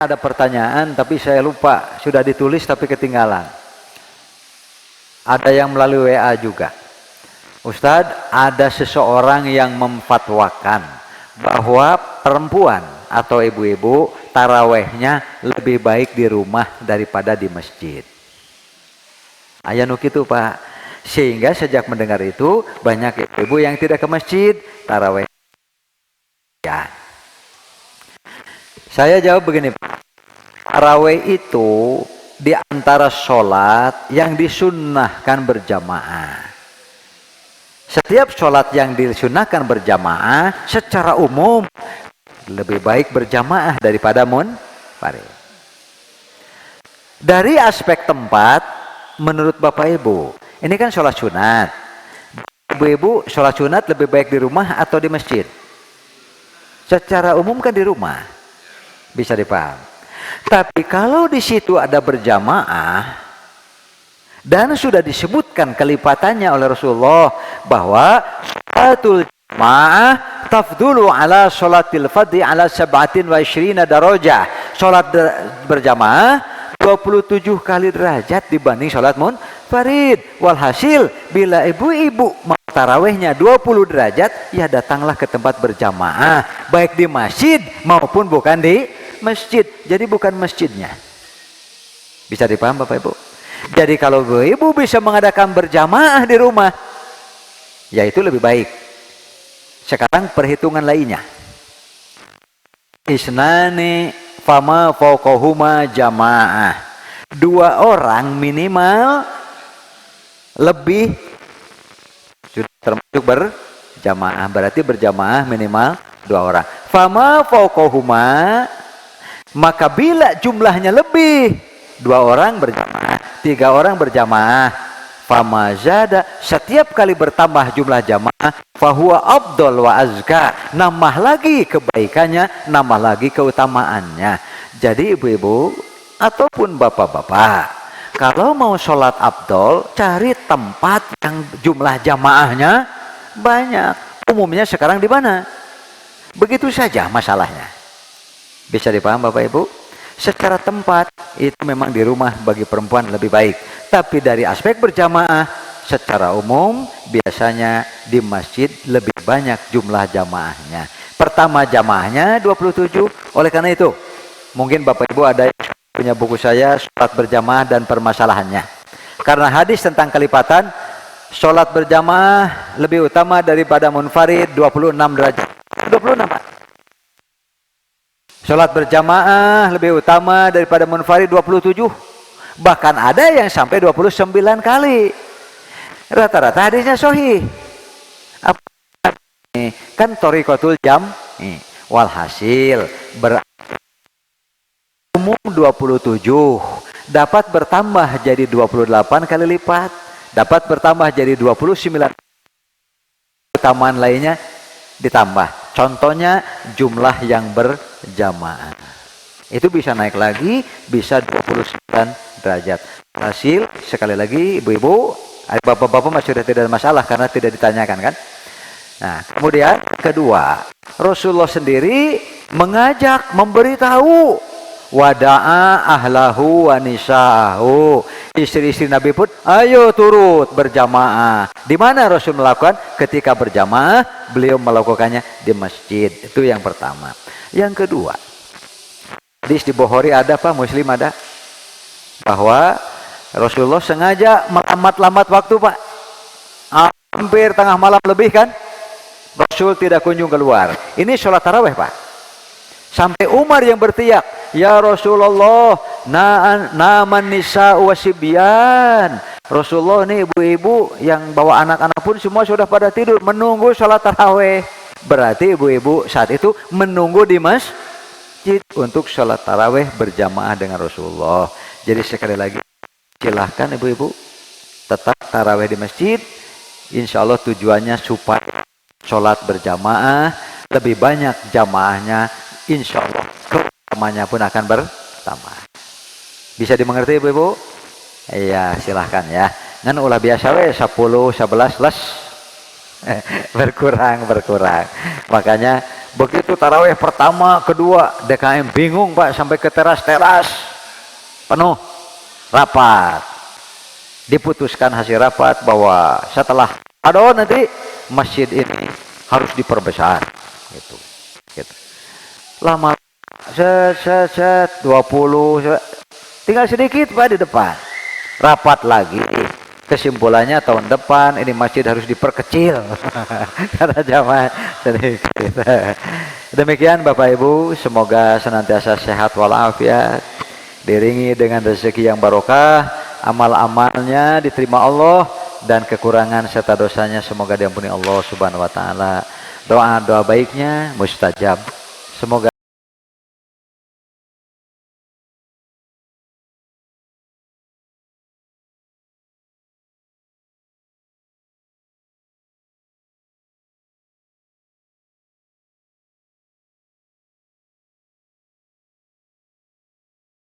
Ada pertanyaan tapi saya lupa, sudah ditulis tapi ketinggalan. Ada yang melalui WA juga. Ustadz, ada seseorang yang memfatwakan bahwa perempuan atau ibu-ibu tarawehnya lebih baik di rumah daripada di masjid. Aya nu kitu Pak. Sehingga sejak mendengar itu banyak ibu yang tidak ke masjid taraweh. Ya. Saya jawab begini Pak. Taraweh itu di antara sholat yang disunnahkan berjamaah. Setiap sholat yang disunnahkan berjamaah secara umum lebih baik berjamaah daripada munfarid. Dari aspek tempat, menurut Bapak Ibu, ini kan sholat sunat. Ibu-ibu sholat sunat lebih baik di rumah atau di masjid? Secara umum kan di rumah, bisa dipaham. Tapi kalau di situ ada berjamaah dan sudah disebutkan kelipatannya oleh Rasulullah bahwa sholatul jamaah tafdulu ala sholatil fadhi ala sab'atin wa ishrina darajah. Sholat berjamaah 27 kali derajat dibanding sholat munfarid. Walhasil bila ibu-ibu mau tarawehnya 20 derajat, ya datanglah ke tempat berjamaah, baik di masjid maupun bukan di masjid. Jadi bukan masjidnya. Bisa dipaham Bapak Ibu? Jadi kalau ibu bisa mengadakan berjamaah di rumah, ya itu lebih baik. Sekarang perhitungan lainnya. Isnani fama fauqahuma jamaah. 2 orang minimal lebih sudah termasuk berjamaah. Berarti berjamaah minimal 2 orang. Fama fauqahuma, maka bila jumlahnya lebih 2 orang berjamaah, 3 orang berjamaah, fama zada, setiap kali bertambah jumlah jamaah, fahuwa afdal wa azka, nambah lagi kebaikannya, nambah lagi keutamaannya. Jadi ibu-ibu ataupun bapak-bapak, kalau mau sholat afdal, cari tempat yang jumlah jamaahnya banyak. Umumnya sekarang di mana? Begitu saja masalahnya. Bisa dipaham Bapak Ibu? Secara tempat itu memang di rumah bagi perempuan lebih baik. Tapi dari aspek berjamaah secara umum biasanya di masjid lebih banyak jumlah jamaahnya. Pertama jamaahnya 27. Oleh karena itu mungkin Bapak Ibu ada yang punya buku saya sholat berjamaah dan permasalahannya. Karena hadis tentang kelipatan sholat berjamaah lebih utama daripada munfarid 26 derajat. 26 Pak. Sholat berjamaah lebih utama daripada munfarid 27. Bahkan ada yang sampai 29 kali. Rata-rata hadisnya sahih. Kan thoriqatul jam. Walhasil umum 27 dapat bertambah jadi 28 kali lipat. Dapat bertambah jadi 29. Keutamaan lainnya ditambah. Contohnya jumlah yang berjamaah. Itu bisa naik lagi, bisa 29 derajat. Hasil sekali lagi ibu-ibu, bapak-bapak masih sudah tidak ada masalah karena tidak ditanyakan kan. Nah, kemudian kedua, Rasulullah sendiri mengajak, memberitahu wada'a ahlahu wa nisa'ahu. Istri-istri Nabi pun ayo turut berjamaah. Di mana Rasul melakukan? Ketika berjamaah beliau melakukannya di masjid. Itu yang pertama. Yang kedua, hadis di Bukhari ada Pak, Muslim ada, bahwa Rasulullah sengaja melambat-lambat waktu Pak. Hampir tengah malam lebih kan, Rasul tidak kunjung keluar. Ini sholat taraweh Pak. Sampai Umar yang berteriak, ya Rasulullah, naman nisa wasibyan. Rasulullah, ini ibu-ibu yang bawa anak-anak pun semua sudah pada tidur menunggu sholat taraweh. Berarti ibu-ibu saat itu menunggu di masjid untuk sholat taraweh berjamaah dengan Rasulullah. Jadi sekali lagi silahkan ibu-ibu tetap taraweh di masjid. Insya Allah tujuannya supaya sholat berjamaah lebih banyak jamaahnya. Insya Allah keutamanya pun akan bertambah. Bisa dimengerti ibu-ibu? Iya silahkan ya. Ngan ulah biasa we 10, 11 les. berkurang. Makanya Begitu tarawih pertama, kedua, DKM bingung Pak, sampai ke teras penuh, rapat. Diputuskan hasil rapat bahwa setelah Ramadan nanti masjid ini harus diperbesar. Gitu. Gitu. Lama, set 20, tinggal sedikit Pak di depan. Rapat lagi. Kesimpulannya tahun depan ini masjid harus diperkecil. Kata jamaah sedikit. Demikian Bapak Ibu, semoga senantiasa sehat walafiat, diiringi dengan rezeki yang barokah, amal-amalnya diterima Allah, dan kekurangan serta dosanya semoga diampuni Allah Subhanahu wa taala. Doa-doa baiknya mustajab. Semoga